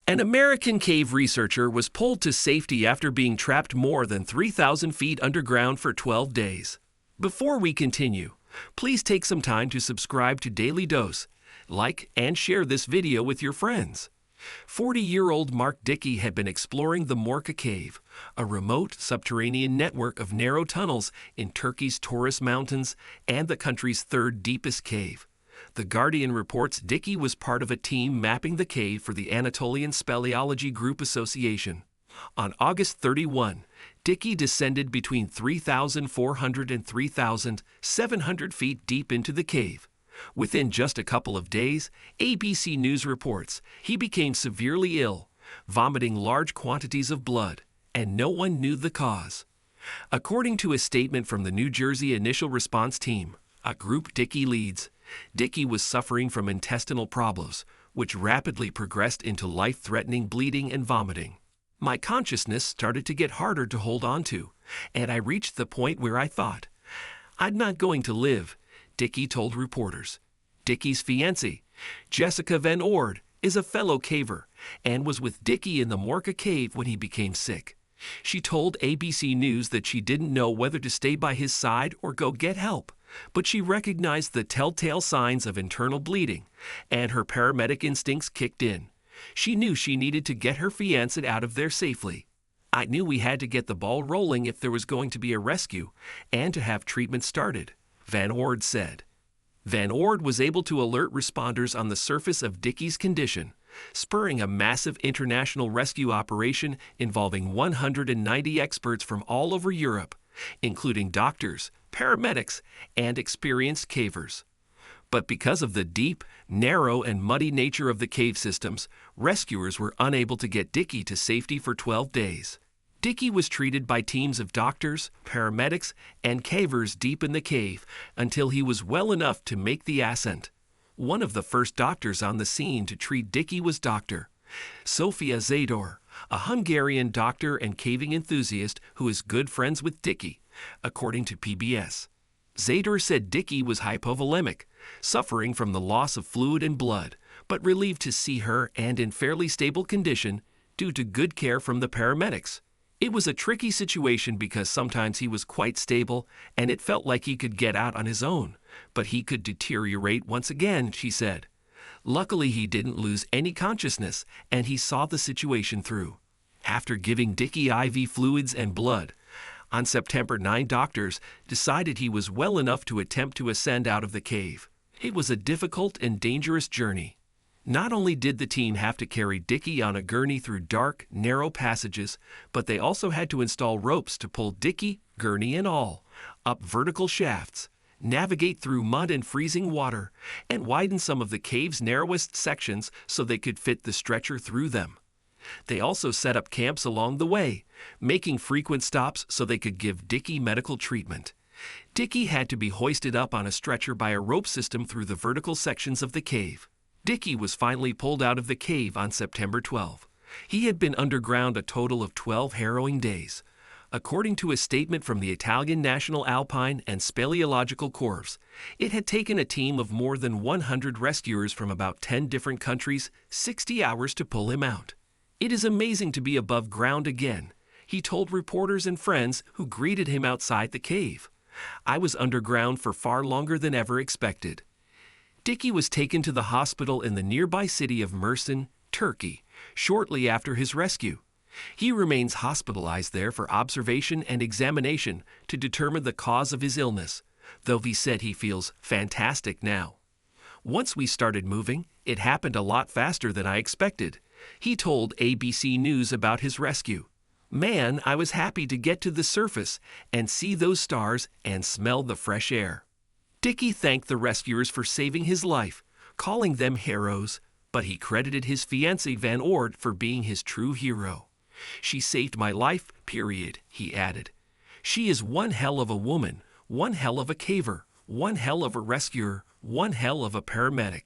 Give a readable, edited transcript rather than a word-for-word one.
An American cave researcher was pulled to safety after being trapped more than 3,000 feet underground for 12 days. Before we continue, please take some time to subscribe to Dailydose, like and share this video with your friends. 40-year-old Mark Dickey had been exploring the Morka Cave, a remote subterranean network of narrow tunnels in Turkey's Taurus Mountains and the country's third deepest cave. The Guardian reports Dickey was part of a team mapping the cave for the Anatolian Speleology Group Association. On August 31, Dickey descended between 3,400 and 3,700 feet deep into the cave. Within just a couple of days, ABC News reports he became severely ill, vomiting large quantities of blood, and no one knew the cause. According to a statement from the New Jersey Initial Response Team, a group Dickey leads, Dickey was suffering from intestinal problems, which rapidly progressed into life-threatening bleeding and vomiting. My consciousness started to get harder to hold on to, and I reached the point where I thought, I'm not going to live, Dickey told reporters. Dickey's fiancée, Jessica Van Ord, is a fellow caver and was with Dickey in the Morka Cave when he became sick. She told ABC News that she didn't know whether to stay by his side or go get help, but she recognized the telltale signs of internal bleeding, and her paramedic instincts kicked in. She knew she needed to get her fiancé out of there safely. I knew we had to get the ball rolling if there was going to be a rescue and to have treatment started, Van Ord said. Van Ord was able to alert responders on the surface of Dickey's condition, spurring a massive international rescue operation involving 190 experts from all over Europe, including doctors, paramedics, and experienced cavers. But because of the deep, narrow, and muddy nature of the cave systems, rescuers were unable to get Dickey to safety for 12 days. Dickey was treated by teams of doctors, paramedics, and cavers deep in the cave until he was well enough to make the ascent. One of the first doctors on the scene to treat Dickey was Dr. Sofia Zador, a Hungarian doctor and caving enthusiast who is good friends with Dickey, according to PBS. Zador said Dickey was hypovolemic, suffering from the loss of fluid and blood, but relieved to see her and in fairly stable condition due to good care from the paramedics. It was a tricky situation because sometimes he was quite stable and it felt like he could get out on his own, but he could deteriorate once again, she said. Luckily, he didn't lose any consciousness and he saw the situation through. After giving Dickey IV fluids and blood, on September 9, doctors decided he was well enough to attempt to ascend out of the cave. It was a difficult and dangerous journey. Not only did the team have to carry Dickey on a gurney through dark, narrow passages, but they also had to install ropes to pull Dickey, gurney and all, up vertical shafts, navigate through mud and freezing water, and widen some of the cave's narrowest sections so they could fit the stretcher through them. They also set up camps along the way, making frequent stops so they could give Dickey medical treatment. Dickey had to be hoisted up on a stretcher by a rope system through the vertical sections of the cave. Dickey was finally pulled out of the cave on September 12. He had been underground a total of 12 harrowing days. According to a statement from the Italian National Alpine and Speleological Corps, it had taken a team of more than 100 rescuers from about 10 different countries 60 hours to pull him out. It is amazing to be above ground again, he told reporters and friends who greeted him outside the cave. I was underground for far longer than ever expected. Dickey was taken to the hospital in the nearby city of Mersin, Turkey, shortly after his rescue. He remains hospitalized there for observation and examination to determine the cause of his illness, though he said he feels fantastic now. Once we started moving, it happened a lot faster than I expected. He told ABC News about his rescue. Man, I was happy to get to the surface and see those stars and smell the fresh air. Dickey thanked the rescuers for saving his life, calling them heroes, but he credited his fiancée Van Ord for being his true hero. She saved my life, period, he added. She is one hell of a woman, one hell of a caver, one hell of a rescuer, one hell of a paramedic.